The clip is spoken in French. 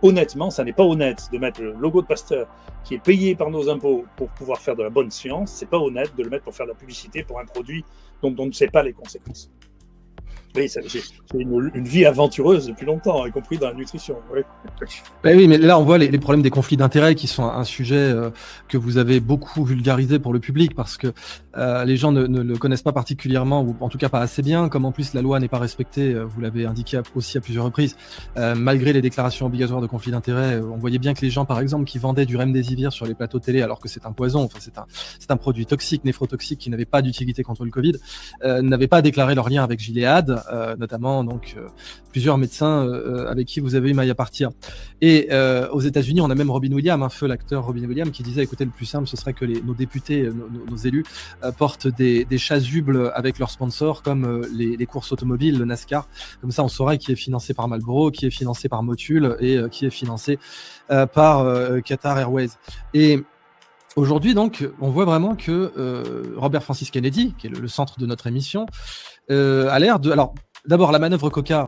honnêtement, ça n'est pas honnête de mettre le logo de Pasteur qui est payé par nos impôts pour pouvoir faire de la bonne science. C'est pas honnête de le mettre pour faire de la publicité pour un produit dont on ne sait pas les conséquences. Oui, j'ai une vie aventureuse depuis longtemps, y compris dans la nutrition. Oui. Ben oui, mais là, on voit les problèmes des conflits d'intérêts qui sont un sujet que vous avez beaucoup vulgarisé pour le public parce que les gens ne le connaissent pas particulièrement, ou en tout cas pas assez bien. Comme en plus la loi n'est pas respectée, vous l'avez indiqué aussi à plusieurs reprises, malgré les déclarations obligatoires de conflits d'intérêts, on voyait bien que les gens, par exemple, qui vendaient du remdesivir sur les plateaux télé alors que c'est un poison, enfin c'est un produit toxique, néphrotoxique, qui n'avait pas d'utilité contre le Covid, n'avaient pas déclaré leur lien avec Gilead, notamment donc plusieurs médecins avec qui vous avez eu maille à partir. Et aux États-Unis, on a même Robin Williams, feu l'acteur Robin Williams, qui disait écoutez, le plus simple, ce serait que nos députés, nos élus, portent des chasubles avec leurs sponsors, comme les courses automobiles, le NASCAR. Comme ça, on saura qui est financé par Marlboro, qui est financé par Motul et qui est financé par Qatar Airways. Et aujourd'hui, donc, on voit vraiment que Robert Francis Kennedy, qui est le centre de notre émission, a l'air de... Alors, d'abord, la manœuvre Coca,